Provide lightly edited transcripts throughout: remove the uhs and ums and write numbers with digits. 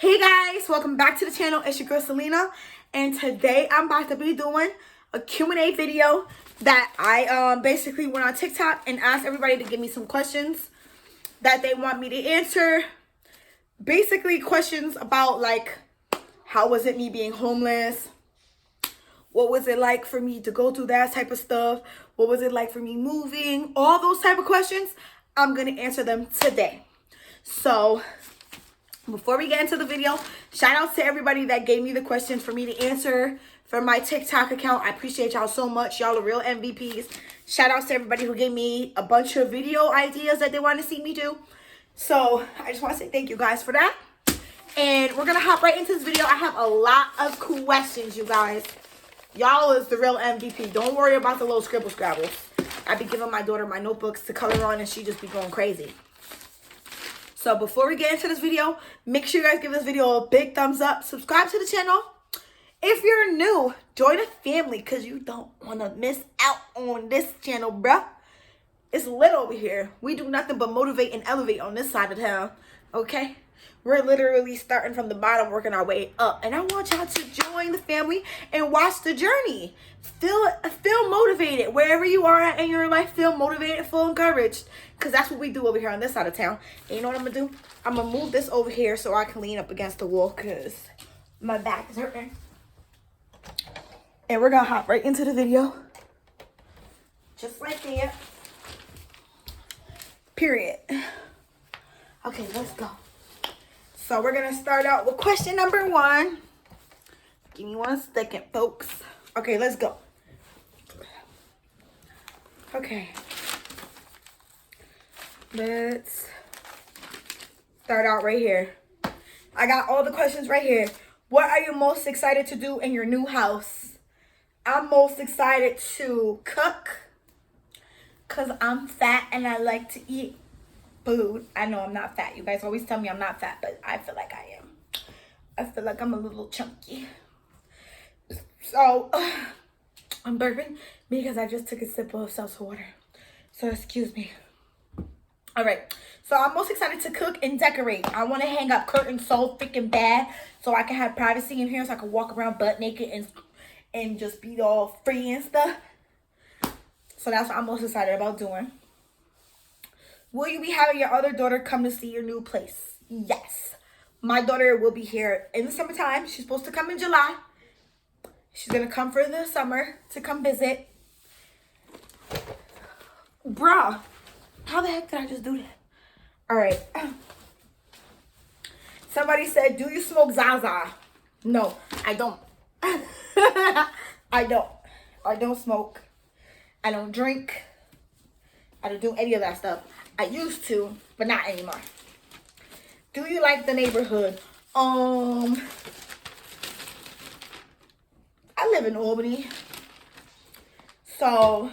Hey guys, welcome back to the channel. It's your girl Selena, and today I'm about to be doing a Q&A video that I basically went on TikTok and asked everybody to give me some questions that they want me to answer. Basically questions about like, how was it me being homeless? What was it like for me to go through that type of stuff? What was it like for me moving? All those type of questions, I'm going to answer them today. So before we get into the video, shout out to everybody that gave me the questions for me to answer for my TikTok account. I appreciate y'all so much. Y'all are real MVPs. Shout out to everybody who gave me a bunch of video ideas that they want to see me do. So I just want to say thank you guys for that. And we're going to hop right into this video. I have a lot of questions, you guys. Y'all is the real MVP. Don't worry about the little scribble scrabbles. I be giving my daughter my notebooks to color on and she just be going crazy. So before we get into this video, make sure you guys give this video a big thumbs up. Subscribe to the channel. If you're new, join the family because you don't want to miss out on this channel, bruh. It's lit over here. We do nothing but motivate and elevate on this side of town, okay? We're literally starting from the bottom, working our way up. And I want y'all to join the family and watch the journey. Feel motivated. Wherever you are at in your life, feel motivated, feel encouraged. Because that's what we do over here on this side of town. And you know what I'm going to do? I'm going to move this over here so I can lean up against the wall because my back is hurting. And we're going to hop right into the video. Just like that. Period. Okay, let's go. So we're going to start out with question number 1. Give me 1 second, folks. Okay, let's go. Okay. Let's start out right here. I got all the questions right here. What are you most excited to do in your new house? I'm most excited to cook because I'm fat and I like to eat food. I know I'm not fat. You guys always tell me I'm not fat, but I feel like I am. I feel like I'm a little chunky. So, I'm burping because I just took a sip of seltzer water. So, excuse me. Alright, so I'm most excited to cook and decorate. I want to hang up curtains so freaking bad so I can have privacy in here so I can walk around butt naked and just be all free and stuff. So, that's what I'm most excited about doing. Will you be having your other daughter come to see your new place? Yes. My daughter will be here in the summertime. She's supposed to come in July. She's going to come for the summer to come visit. Bruh, how the heck did I just do that? All right. Somebody said, do you smoke Zaza? No, I don't. I don't. I don't smoke. I don't drink. I don't do any of that stuff. I used to, but not anymore. Do you like the neighborhood? I live in Albany. So,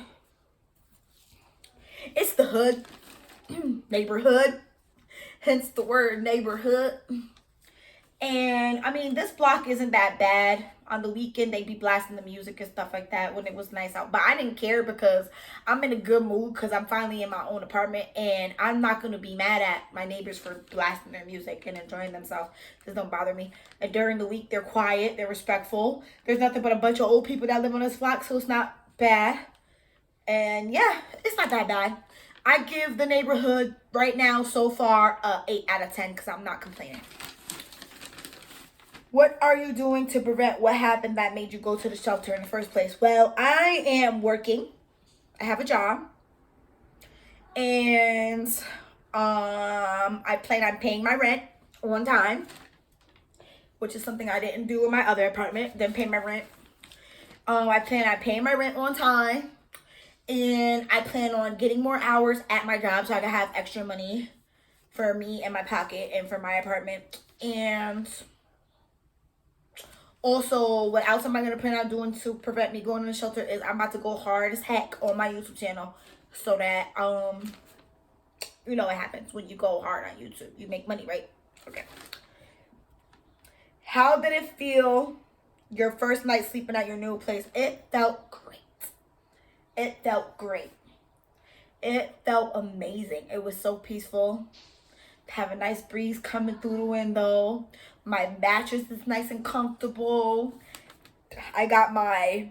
it's the hood. Neighborhood. Hence the word neighborhood. And, I mean, this block isn't that bad. On the weekend, they be blasting the music and stuff like that when it was nice out. But I didn't care because I'm in a good mood because I'm finally in my own apartment. And I'm not going to be mad at my neighbors for blasting their music and enjoying themselves. This don't bother me. And during the week, they're quiet. They're respectful. There's nothing but a bunch of old people that live on this block, so it's not bad. And yeah, it's not that bad. I give the neighborhood right now so far 8 out of 10 because I'm not complaining. What are you doing to prevent what happened that made you go to the shelter in the first place? Well, I am working. I have a job. And I plan on paying my rent on time, which is something I didn't do in my other apartment. Didn't pay my rent. I plan on paying my rent on time. And I plan on getting more hours at my job so I can have extra money for me in my pocket and for my apartment. And also, what else am I going to plan on doing to prevent me going to the shelter is I'm about to go hard as heck on my YouTube channel so that, you know what happens when you go hard on YouTube. You make money, right? Okay. How did it feel your first night sleeping at your new place? It felt great. It felt great. It felt amazing. It was so peaceful. Have a nice breeze coming through the window. My mattress is nice and comfortable. I got my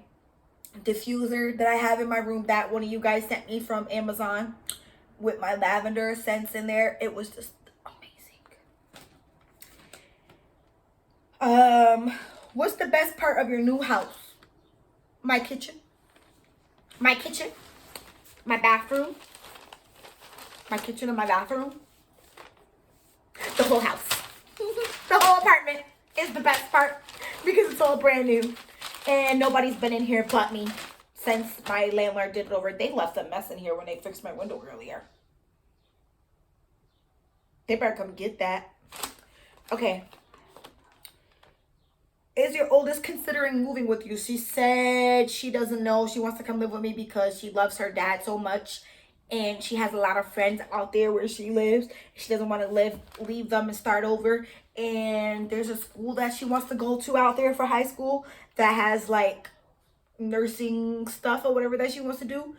diffuser that I have in my room that one of you guys sent me from Amazon with my lavender scents in there. It was just amazing. What's the best part of your new house? My kitchen. My kitchen. My bathroom. My kitchen and my bathroom. The whole house. The whole apartment is the best part because it's all brand new. And nobody's been in here but me since my landlord did it over. They left a mess in here when they fixed my window earlier. They better come get that. Okay. Is your oldest considering moving with you? She said she doesn't know. She wants to come live with me because she loves her dad so much. And she has a lot of friends out there where she lives. She doesn't want to leave them and start over. And there's a school that she wants to go to out there for high school that has like nursing stuff or whatever that she wants to do.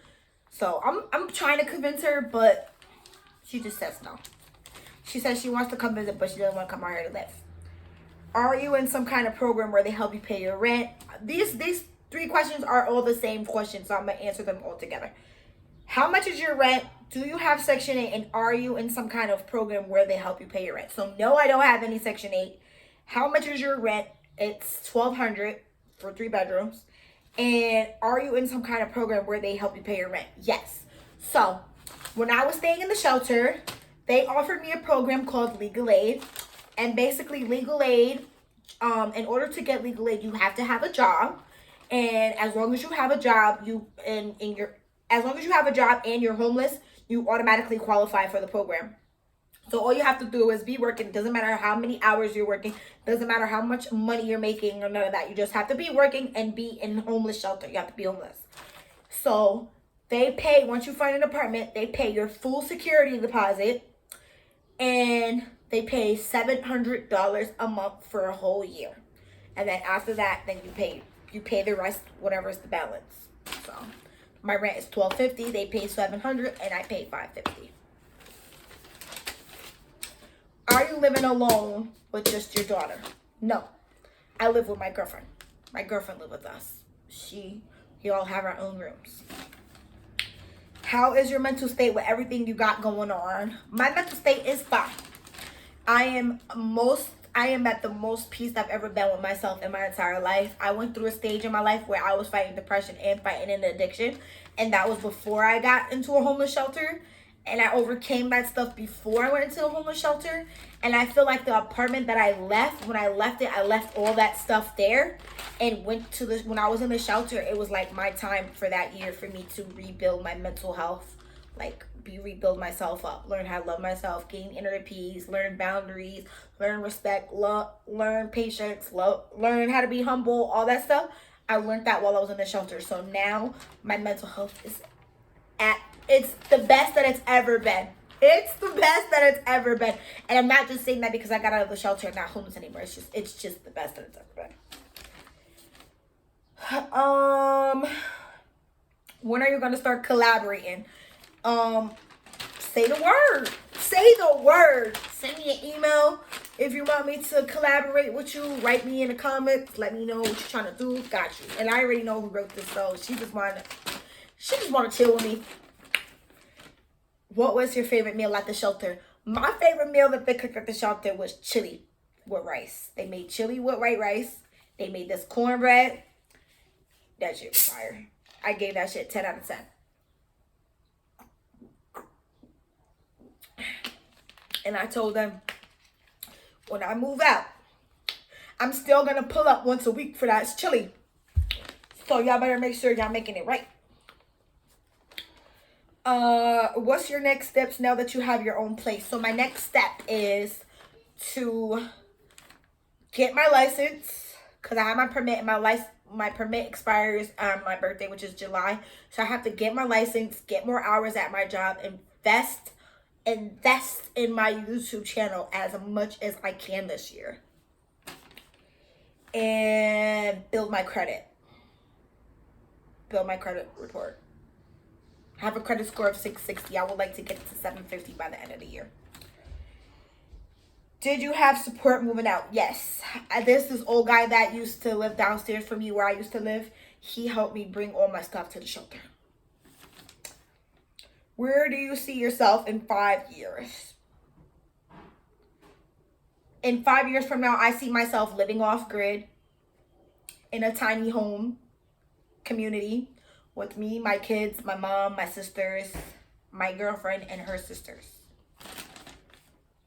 So I'm trying to convince her, but she just says no. She says she wants to come visit, but she doesn't want to come out here to live. Are you in some kind of program where they help you pay your rent? These 3 questions are all the same questions, so I'm going to answer them all together. How much is your rent? Do you have Section 8? And are you in some kind of program where they help you pay your rent? So no, I don't have any Section 8. How much is your rent? It's $1,200 for 3 bedrooms. And are you in some kind of program where they help you pay your rent? Yes. So when I was staying in the shelter, they offered me a program called Legal Aid. And basically legal aid, in order to get legal aid, you have to have a job. And as long as you have a job, as long as you have a job and you're homeless, you automatically qualify for the program. So all you have to do is be working. It doesn't matter how many hours you're working. It doesn't matter how much money you're making or none of that. You just have to be working and be in homeless shelter. You have to be homeless. So they pay, once you find an apartment, they pay your full security deposit. And they pay $700 a month for a whole year. And then after that, then you pay the rest, whatever's the balance. So my rent is $1,250, they pay $700, and I pay $550. Are you living alone with just your daughter? No. I live with my girlfriend. My girlfriend lives with us. We all have our own rooms. How is your mental state with everything you got going on? My mental state is fine. I am at the most peace I've ever been with myself in my entire life. I went through a stage in my life where I was fighting depression and fighting an addiction. And that was before I got into a homeless shelter. And I overcame that stuff before I went into a homeless shelter. And I feel like the apartment that I left, when I left it, I left all that stuff there. And when I was in the shelter, it was like my time for that year for me to rebuild my mental health. Like rebuild myself up, learn how to love myself, gain inner peace, learn boundaries, learn respect, learn patience, learn how to be humble, all that stuff. I learned that while I was in the shelter. So now my mental health is it's the best that it's ever been. It's the best that it's ever been. And I'm not just saying that because I got out of the shelter and not homeless anymore. It's just the best that it's ever been. When are you gonna start collaborating? Say the word. Say the word. Send me an email if you want me to collaborate with you. Write me in the comments. Let me know what you're trying to do. Got you. And I already know who wrote this, so she just wanna chill with me. What was your favorite meal at the shelter? My favorite meal that they cooked at the shelter was chili with rice. They made chili with white rice. They made this cornbread. That shit was fire. I gave that shit 10 out of 10. And I told them, when I move out, I'm still going to pull up once a week for that chili. So y'all better make sure y'all making it right. What's your next steps now that you have your own place? So my next step is to get my license, because I have my permit, and my permit expires on my birthday, which is July. So I have to get my license, get more hours at my job, invest in my YouTube channel as much as I can this year, and build my credit report. I have a credit score of 660. I would like to get it to 750 by the end of the year. Did you have support moving out? Yes. This old guy that used to live downstairs from me where I used to live, he helped me bring all my stuff to the shelter. Where do you see yourself in 5 years? In 5 years from now, I see myself living off grid in a tiny home community with me, my kids, my mom, my sisters, my girlfriend, and her sisters.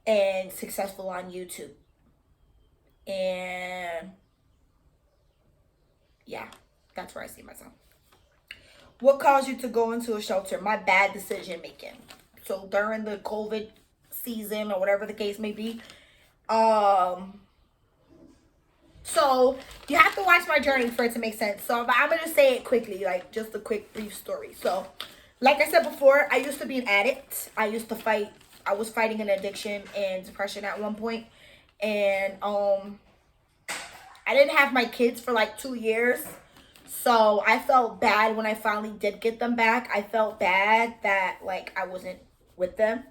And successful on YouTube. And yeah, that's where I see myself. What caused you to go into a shelter? My bad decision making. So during the COVID season or whatever the case may be, so you have to watch my journey for it to make sense. So I'm gonna say it quickly, like just a quick brief story. So like I said before, I used to be an addict. I was fighting an addiction and depression at one point. And I didn't have my kids for like 2 years. So I felt bad when I finally did get them back. I felt bad that like I wasn't with them.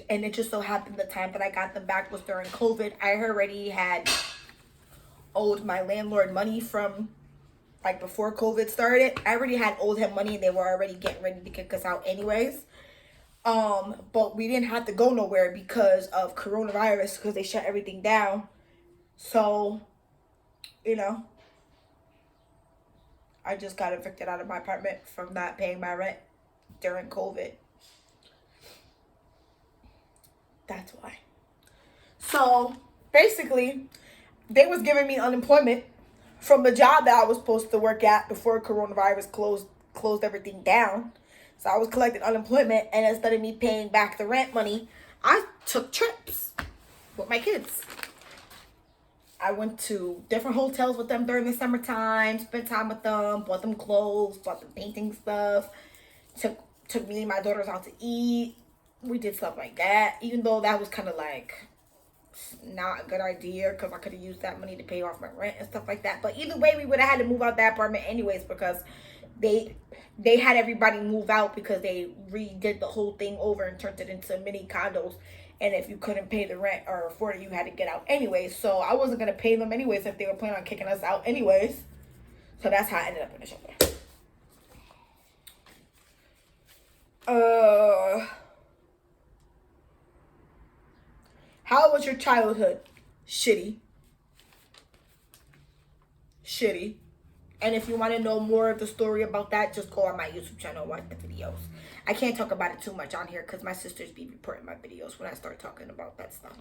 And it just so happened the time that I got them back was during COVID. I already had owed my landlord money from like before COVID started. I already had owed him money and they were already getting ready to kick us out anyways. But we didn't have to go nowhere because of coronavirus, because they shut everything down. So, you know, I just got evicted out of my apartment from not paying my rent during COVID. That's why. So basically, they was giving me unemployment from the job that I was supposed to work at before coronavirus closed everything down. So I was collecting unemployment, and instead of me paying back the rent money, I took trips with my kids. I went to different hotels with them during the summertime, spent time with them, bought them clothes, bought them painting stuff, took me and my daughters out to eat. We did stuff like that, even though that was kind of like not a good idea because I could have used that money to pay off my rent and stuff like that. But either way, we would have had to move out that apartment anyways because they had everybody move out because they redid the whole thing over and turned it into mini condos. And if you couldn't pay the rent or afford it, you had to get out anyways. So I wasn't going to pay them anyways if they were planning on kicking us out anyways. So that's how I ended up in the shelter. How was your childhood? Shitty. And if you want to know more of the story about that, just go on my YouTube channel and watch the videos. I can't talk about it too much on here because my sisters be reporting my videos when I start talking about that stuff.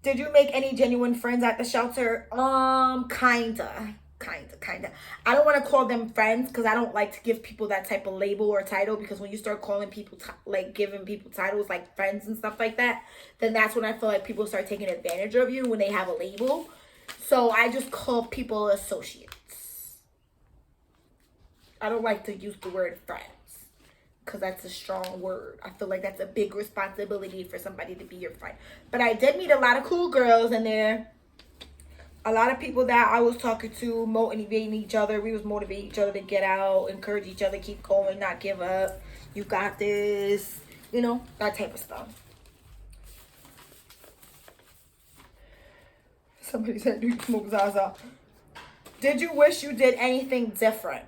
Did you make any genuine friends at the shelter? Kinda. I don't want to call them friends because I don't like to give people that type of label or title, because when you start calling people, like giving people titles like friends and stuff like that, then that's when I feel like people start taking advantage of you when they have a label. So I just call people associates. I don't like to use the word friends because that's a strong word. I feel like that's a big responsibility for somebody to be your friend. But I did meet a lot of cool girls in there. A lot of people that I was talking to, motivating each other. We was motivating each other to get out, encourage each other, keep going, not give up. You got this. You know, that type of stuff. Somebody said, do you smoke Zaza? Did you wish you did anything different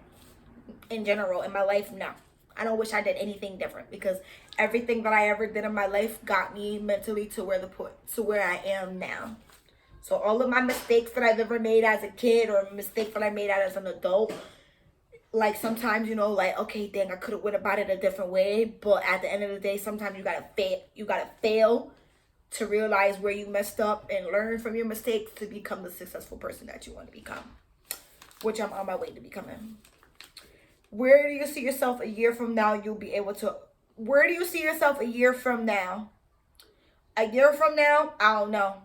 in general in my life? No. I don't wish I did anything different because everything that I ever did in my life got me mentally to where I am now. So all of my mistakes that I've ever made as a kid or mistakes that I made as an adult, like sometimes, you know, like, okay, dang, I could have went about it a different way. But at the end of the day, sometimes you gotta fail to realize where you messed up and learn from your mistakes to become the successful person that you want to become, which I'm on my way to becoming. Where do you see yourself a year from now? Where do you see yourself a year from now? A year from now? I don't know.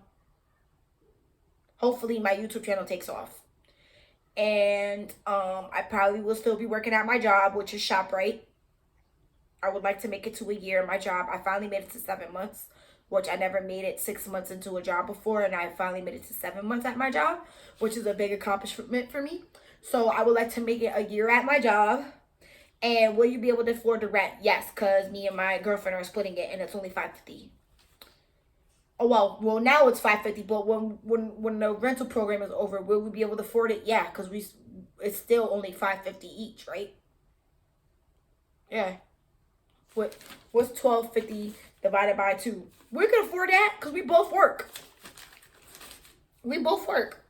Hopefully my YouTube channel takes off. And I probably will still be working at my job, which is ShopRite. I would like to make it to a year in my job. I finally made it to 7 months, which I never made it 6 months into a job before. And I finally made it to 7 months at my job, which is a big accomplishment for me. So I would like to make it a year at my job. And will you be able to afford the rent? Yes, because me and my girlfriend are splitting it and it's only $550. Oh well, now it's $550. But when the rental program is over, will we be able to afford it? Yeah, because it's still only $550 each, right? Yeah. What's 1250 divided by 2? We can afford that because we both work. We both work.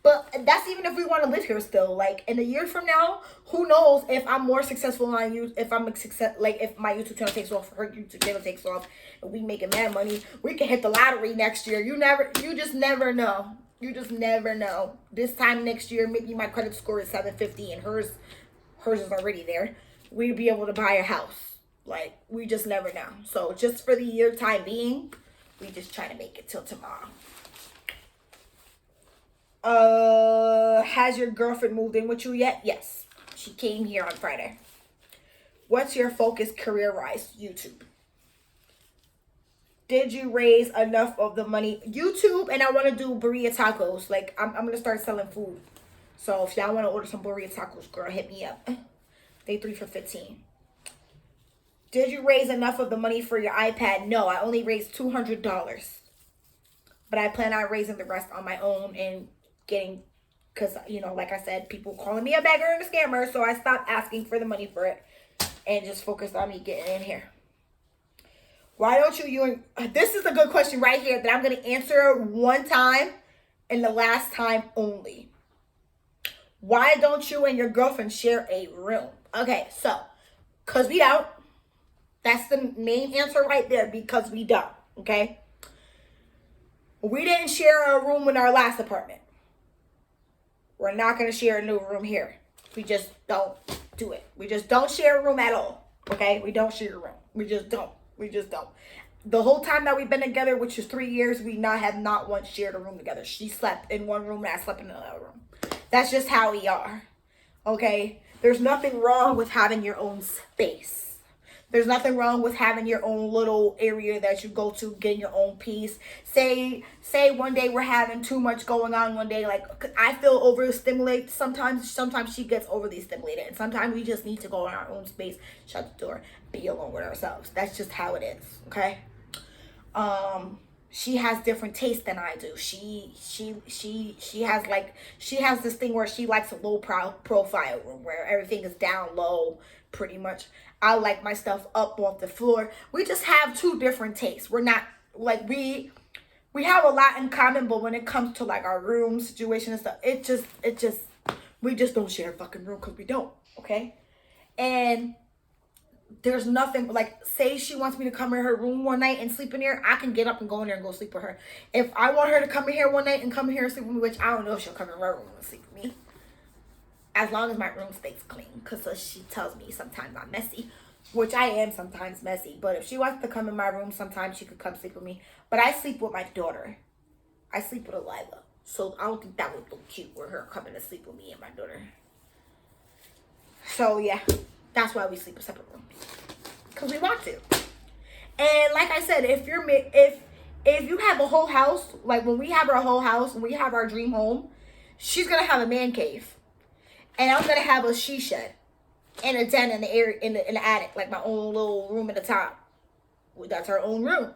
But that's even if we want to live here still. Like in a year from now, who knows if I'm more successful on you, if I'm a success, like if my YouTube channel takes off, her YouTube channel takes off, and we making mad money, we can hit the lottery next year. You just never know. You just never know. This time next year, maybe my credit score is 750 and hers is already there. We'd be able to buy a house. Like we just never know. So just for the year time being, we just try to make it till tomorrow. Has your girlfriend moved in with you yet? Yes. She came here on Friday. What's your focus career-wise? YouTube. Did you raise enough of the money? YouTube, and I want to do burrito tacos. Like, I'm going to start selling food. So, if y'all want to order some burrito tacos, girl, hit me up. Day 3 for 15. Did you raise enough of the money for your iPad? No, I only raised $200. But I plan on raising the rest on my own and getting, because, you know, like I said, people calling me a beggar and a scammer, so I stopped asking for the money for it and just focused on me getting in here. Why don't this is a good question right here that I'm going to answer one time and the last time only. Why don't you and your girlfriend share a room? Okay, so, because we don't. That's the main answer right there, because we don't, okay? We didn't share a room in our last apartment. We're not going to share a new room here. We just don't do it. We just don't share a room at all. Okay? We don't share a room. We just don't. We just don't. The whole time that we've been together, which is 3 years, we have not once shared a room together. She slept in one room and I slept in another room. That's just how we are. Okay? There's nothing wrong with having your own space. There's nothing wrong with having your own little area that you go to, getting your own peace. Say one day we're having too much going on one day. Like, I feel overstimulated. Sometimes she gets overly stimulated. And sometimes we just need to go in our own space, shut the door, be alone with ourselves. That's just how it is, okay? She has different tastes than I do. She has this thing where she likes a low profile room where everything is down low, pretty much. I like my stuff up off the floor. We just have two different tastes. We're not like we have a lot in common, but when it comes to like our room situation and stuff, we just don't share a fucking room because we don't, okay? And there's nothing, like, say she wants me to come in her room one night and sleep in here, I can get up and go in there and go sleep with her. If I want her to come in here one night and come in here and sleep with me, which I don't know if she'll come in her room and sleep with me, as long as my room stays clean, because she tells me sometimes I'm messy, which I am sometimes messy. But if she wants to come in my room, sometimes she could come sleep with me. But I sleep with my daughter. I sleep with Elila. So I don't think that would look cute with her coming to sleep with me and my daughter. So yeah, that's why we sleep in separate rooms. Because we want to. And like I said, if you have a whole house, like when we have our whole house, when we have our dream home, she's going to have a man cave. And I'm gonna have a she shed and a den in the area in the attic, like my own little room at the top. That's our own rooms.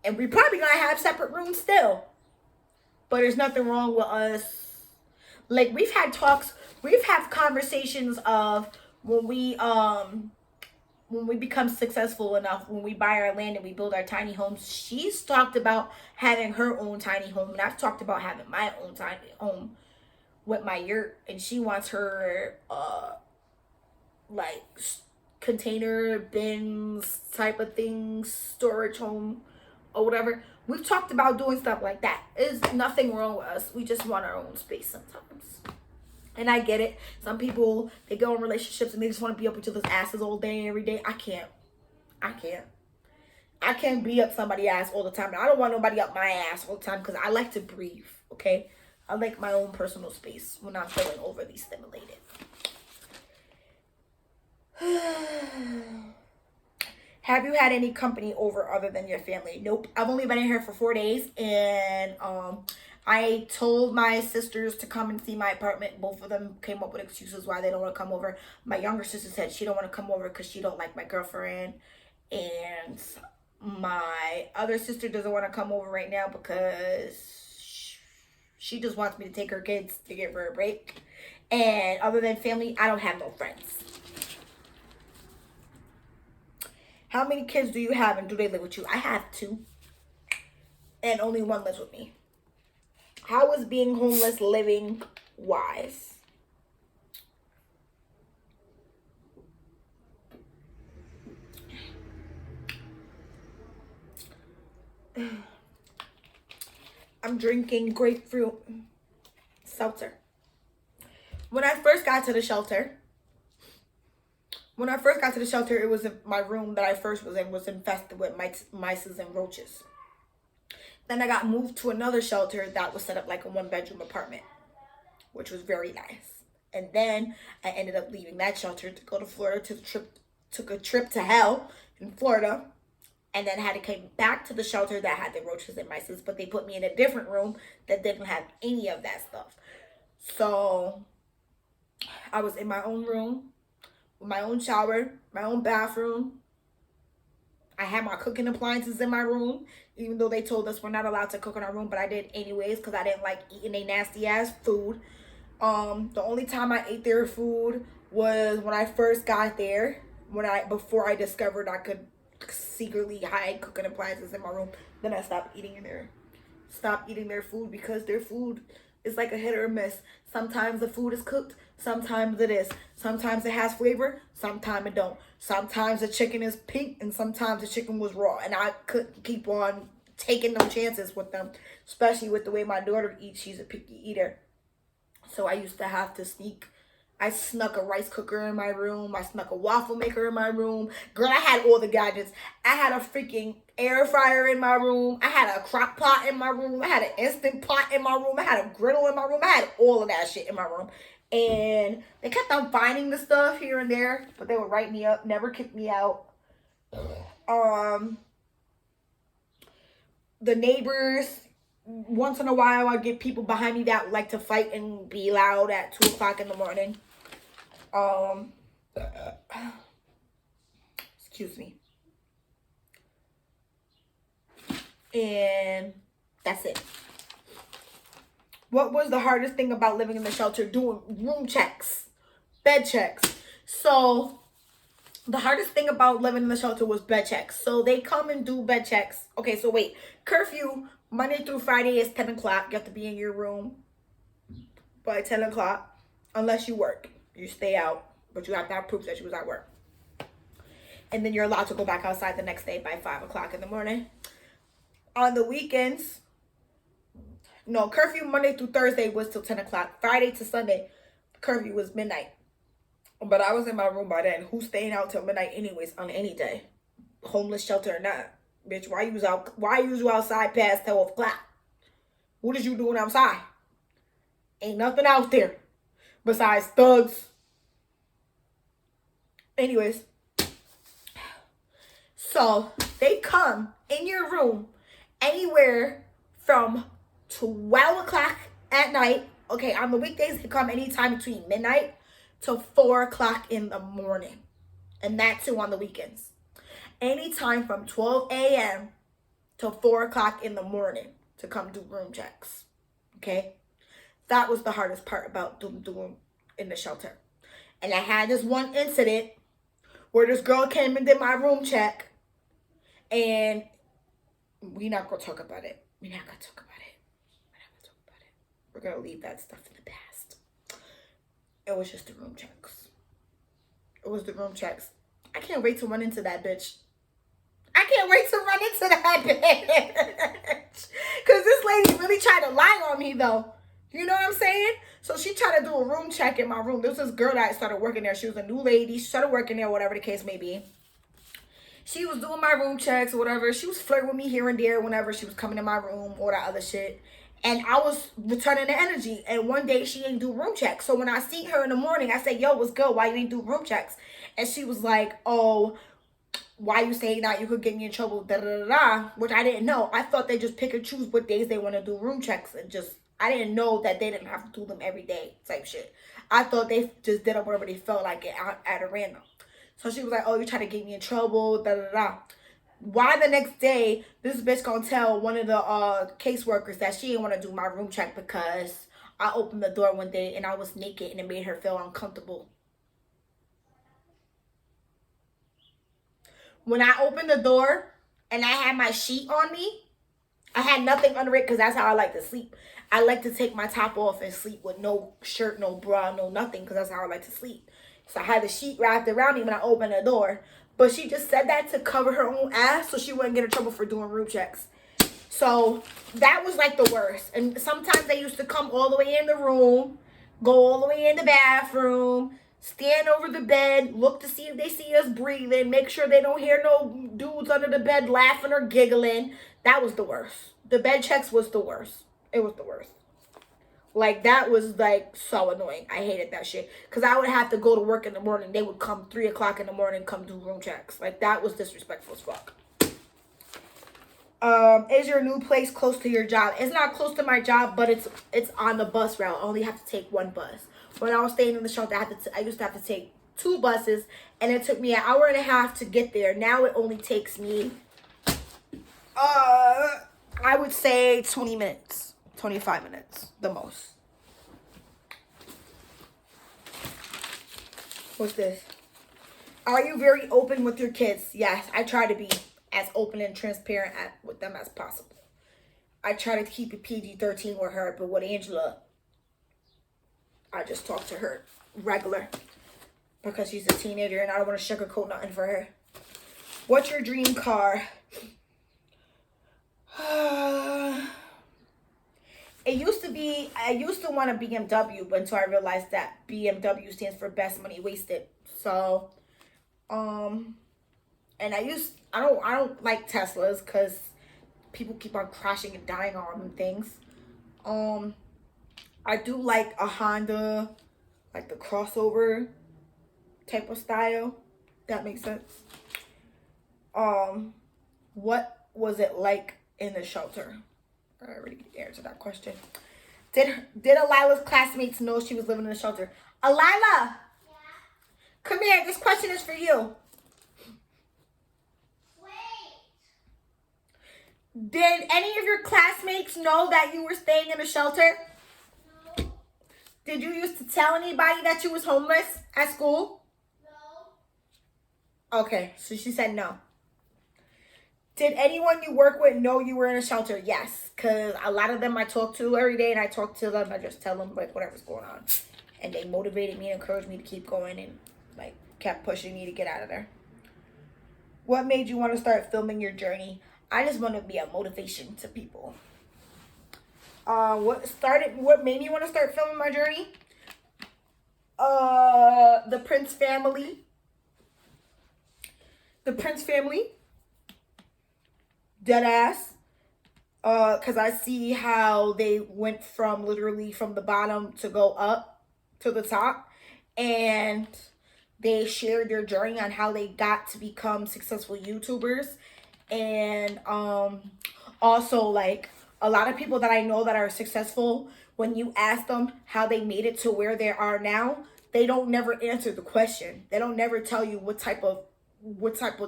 And we probably gonna have separate rooms still. But there's nothing wrong with us. Like we've had conversations of when we become successful enough, when we buy our land and we build our tiny homes. She's talked about having her own tiny home, and I've talked about having my own tiny home with my yurt, and she wants her like container bins type of things, storage home or whatever. We've talked about doing stuff like that. There's nothing wrong with us. We just want our own space sometimes. And I get it. Some people, they go in relationships and they just want to be up with each other's asses all day every day. I can't be up somebody's ass all the time. I don't want nobody up my ass all the time because I like to breathe, okay? I like my own personal space when I'm feeling overly stimulated. Have you had any company over other than your family? Nope. I've only been in here for 4 days, and I told my sisters to come and see my apartment. Both of them came up with excuses why they don't want to come over. My younger sister said she don't want to come over because she don't like my girlfriend, and My other sister doesn't want to come over right now because she just wants me to take her kids to give her a break. And other than family, I don't have no friends. How many kids do you have and do they live with you? I have 2. And only 1 lives with me. How is being homeless living wise? I'm drinking grapefruit seltzer. When I first got to the shelter, it was in my room that I first was in was infested with mice and roaches. Then I got moved to another shelter that was set up like a 1-bedroom apartment, which was very nice. And then I ended up leaving that shelter to go to Florida. Took a trip to hell in Florida. And then had to come back to the shelter that had the roaches and mice, but they put me in a different room that didn't have any of that stuff. So I was in my own room, with my own shower, my own bathroom. I had my cooking appliances in my room, even though they told us we're not allowed to cook in our room, but I did anyways because I didn't like eating a nasty ass food. The only time I ate their food was when I first got there, before I discovered I could secretly hide cooking appliances in my room. Then I stopped eating their food because their food is like a hit or a miss. Sometimes the food is cooked, sometimes it is. Sometimes it has flavor, sometimes it don't. Sometimes the chicken is pink and sometimes the chicken was raw. And I couldn't keep on taking no chances with them, especially with the way my daughter eats. She's a picky eater. So I used to have to I snuck a rice cooker in my room. I snuck a waffle maker in my room. Girl, I had all the gadgets. I had a freaking air fryer in my room. I had a crock pot in my room. I had an instant pot in my room. I had a griddle in my room. I had all of that shit in my room. And they kept on finding the stuff here and there, but they would write me up, never kick me out. The neighbors, once in a while, I get people behind me that like to fight and be loud at 2 o'clock in the morning. Excuse me. And that's it. What was the hardest thing about living in the shelter? Doing room checks, bed checks. So the hardest thing about living in the shelter was bed checks. So they come and do bed checks. Okay, so wait. Curfew, Monday through Friday is 10 o'clock. You have to be in your room by 10 o'clock. Unless you work. You stay out. But you have to have proof that you was at work. And then you're allowed to go back outside the next day by 5 o'clock in the morning. On the weekends, no, curfew Monday through Thursday was till 10 o'clock. Friday to Sunday, curfew was midnight. But I was in my room by then. Who's staying out till midnight anyways on any day? Homeless shelter or not. Bitch, why you outside past 12 o'clock? What is you doing outside? Ain't nothing out there besides thugs. Anyways. So, they come in your room anywhere from 12 o'clock at night. Okay, on the weekdays, they come anytime between midnight to 4 o'clock in the morning. And that too on the weekends. Anytime from 12 a.m. to 4 o'clock in the morning to come do room checks. Okay? That was the hardest part about doing in the shelter. And I had this one incident where this girl came and did my room check. And we're not going to talk about it. We're going to leave that stuff in the past. It was just the room checks. I can't wait to run into that bitch. Because this lady really tried to lie on me, though. You know what I'm saying? So she tried to do a room check in my room. There was this girl that started working there. She was a new lady. She started working there, whatever the case may be. She was doing my room checks or whatever. She was flirting with me here and there whenever she was coming in my room, all that other shit. And I was returning the energy. And one day she ain't do room checks. So when I see her in the morning, I say, yo, what's good? Why you ain't do room checks? And she was like, oh, why you saying that? You could get me in trouble, da da da da. Which I didn't know. I thought they just pick and choose what days they want to do room checks. And I didn't know that they didn't have to do them every day type shit. I thought they just did them wherever they felt like it at a random. So she was like, oh, you trying to get me in trouble, da da da. why the next day this bitch gonna tell one of the caseworkers that she didn't want to do my room check because I opened the door one day and I was naked and it made her feel uncomfortable. When I opened the door and I had my sheet on me, I had nothing under it because that's how I like to sleep. I like to take my top off and sleep with no shirt, no bra, no nothing, because that's how I like to sleep. So I had the sheet wrapped around me when I opened the door. But she just said that to cover her own ass so she wouldn't get in trouble for doing room checks. So that was like the worst. And sometimes they used to come all the way in the room, go all the way in the bathroom, stand over the bed, look to see if they see us breathing, make sure they don't hear no dudes under the bed laughing or giggling. That was the worst. The bed checks was the worst. It was the worst. Like, that was, like, so annoying. I hated that shit. Because I would have to go to work in the morning. They would come 3 o'clock in the morning, come do room checks. Like, that was disrespectful as fuck. Is your new place close to your job? It's not close to my job, but it's on the bus route. I only have to take one bus. When I was staying in the shelter, I used to have to take 2 buses. And it took me an hour and a half to get there. Now it only takes me, I would say 20 minutes. 25 minutes, the most. What's this? Are you very open with your kids? Yes, I try to be as open and transparent with them as possible. I try to keep it PG-13 with her, but with Angela, I just talk to her regular because she's a teenager and I don't want to sugarcoat nothing for her. What's your dream car? It used to be, I used to want a BMW, but until I realized that BMW stands for best money wasted. So, and I don't like Teslas because people keep on crashing and dying on them things. I do like a Honda, like the crossover type of style. That makes sense. What was it like in the shelter? I already answered that question. Did Alila's classmates know she was living in the shelter? Alila! Yeah? Come here. This question is for you. Wait. Did any of your classmates know that you were staying in a shelter? No. Did you used to tell anybody that you was homeless at school? No. Okay, so she said no. Did anyone you work with know you were in a shelter? Yes, because a lot of them I talk to every day, and I talk to them. I just tell them, like, whatever's going on. And they motivated me and encouraged me to keep going and, like, kept pushing me to get out of there. What made you want to start filming your journey? I just want to be a motivation to people. What made me want to start filming my journey? The Prince family. The Prince family. Deadass. Because I see how they went from literally from the bottom to go up to the top. And they shared their journey on how they got to become successful YouTubers. And also, like, a lot of people that I know that are successful, when you ask them how they made it to where they are now, they don't never answer the question. They don't never tell you what type of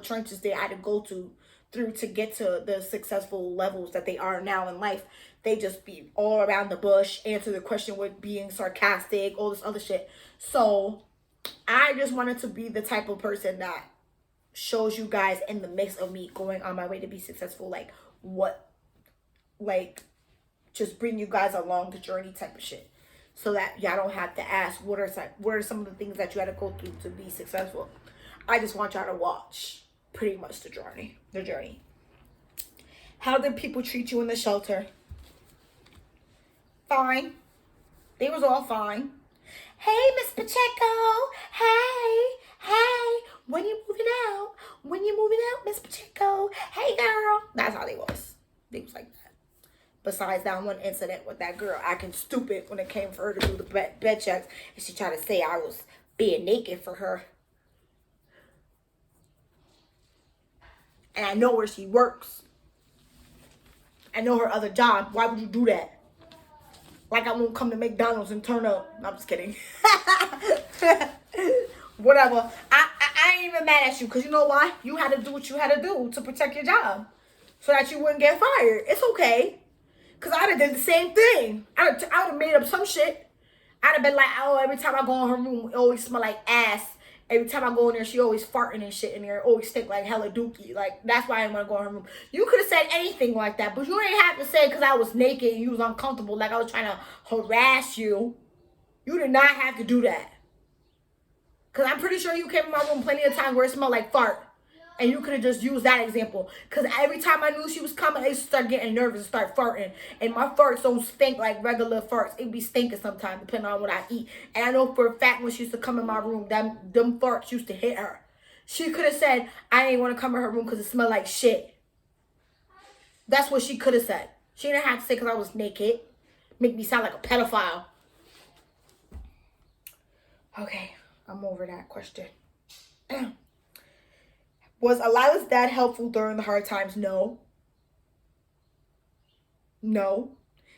trenches they had to go through to get to the successful levels that they are now in life. They just be all around the bush, answer the question with being sarcastic, all this other shit. So I just wanted to be the type of person that shows you guys in the mix of me going on my way to be successful, just bring you guys along the journey type of shit, so that y'all don't have to ask what are some of the things that you had to go through to be successful. I just want y'all to watch pretty much the journey. How did people treat you in the shelter? Fine. They was all fine. Hey, Miss Pacheco. Hey. When you moving out, Miss Pacheco? Hey, girl. That's how they was. They was like that. Besides that one incident with that girl acting stupid when it came for her to do the bed checks, and she tried to say I was being naked for her. And I know where she works. I know her other job. Why would you do that? Like I won't come to McDonald's and turn up. No, I'm just kidding. Whatever. I ain't even mad at you because you know why? You had to do what you had to do to protect your job so that you wouldn't get fired. It's okay. Because I'd have did the same thing. I would have made up some shit. I'd have been like, oh, every time I go in her room, it always smell like ass. Every time I go in there, she always farting and shit in there. It always stink like hella dookie. Like, that's why I didn't want to go in her room. You could have said anything like that, but you ain't have to say because I was naked and you was uncomfortable, like I was trying to harass you. You did not have to do that. Because I'm pretty sure you came in my room plenty of times where it smelled like fart. And you could have just used that example. Because every time I knew she was coming, I used to start getting nervous and start farting. And my farts don't stink like regular farts. It be stinking sometimes, depending on what I eat. And I know for a fact when she used to come in my room, them farts used to hit her. She could have said, I didn't want to come in her room because it smelled like shit. That's what she could have said. She didn't have to say because I was naked. Make me sound like a pedophile. Okay, I'm over that question. Was Alila's dad helpful during the hard times? No. No.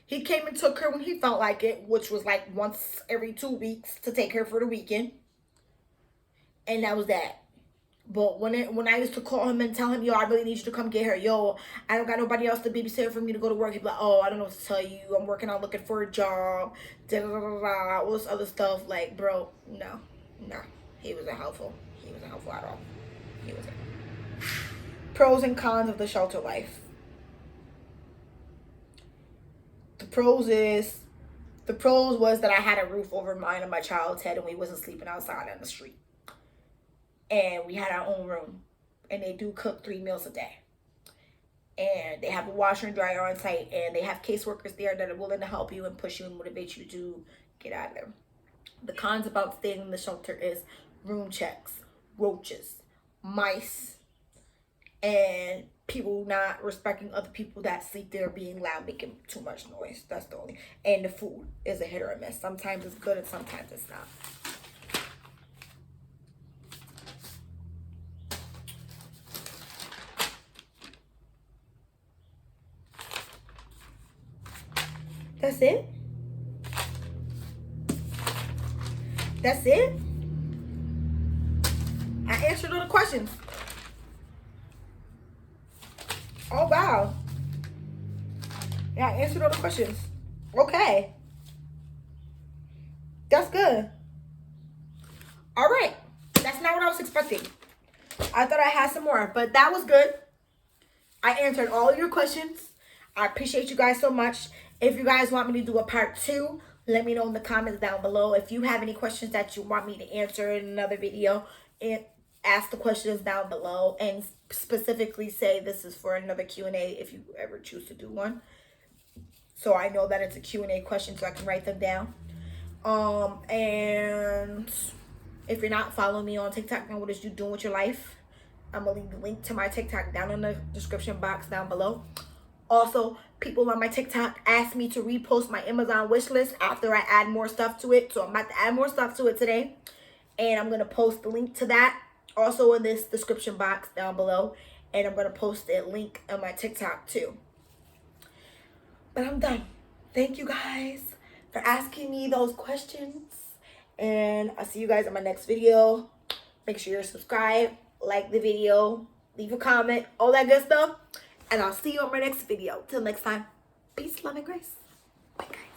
He came and took her when he felt like it, which was like once every 2 weeks to take her for the weekend. And that was that. But when I used to call him and tell him, yo, I really need you to come get her. Yo, I don't got nobody else to babysit for me to go to work. He'd be like, oh, I don't know what to tell you. I'm working on looking for a job. Da, da, da, da, da, all this other stuff. Like, bro, no. He wasn't helpful. He wasn't helpful at all. He wasn't. Pros and cons of the shelter life. The pros was that I had a roof over mine and my child's head and we wasn't sleeping outside on the street. And we had our own room. And they do cook 3 meals a day. And they have a washer and dryer on site. And they have caseworkers there that are willing to help you and push you and motivate you to get out of there. The cons about staying in the shelter is room checks, roaches, mice, and people not respecting other people that sleep there, being loud, making too much noise. That's the only. And the food is a hit or a miss. Sometimes it's good and sometimes it's not. That's it? That's it? I answered all the questions. Oh, wow. Yeah, I answered all the questions. Okay. That's good. All right. That's not what I was expecting. I thought I had some more, but that was good. I answered all of your questions. I appreciate you guys so much. If you guys want me to do a part 2, let me know in the comments down below. If you have any questions that you want me to answer in another video, and ask the questions down below and specifically say this is for another Q&A if you ever choose to do one. So I know that it's a Q&A question so I can write them down. And if you're not following me on TikTok, and what is you doing with your life? I'm going to leave the link to my TikTok down in the description box down below. Also, people on my TikTok ask me to repost my Amazon wish list after I add more stuff to it. So I'm about to add more stuff to it today. And I'm going to post the link to that also in this description box down below. And I'm going to post a link on my TikTok too. But I'm done. Thank you guys for asking me those questions. And I'll see you guys in my next video. Make sure you're subscribed, like the video, leave a comment, all that good stuff. And I'll see you on my next video. Till next time, peace, love, and grace. Bye, guys.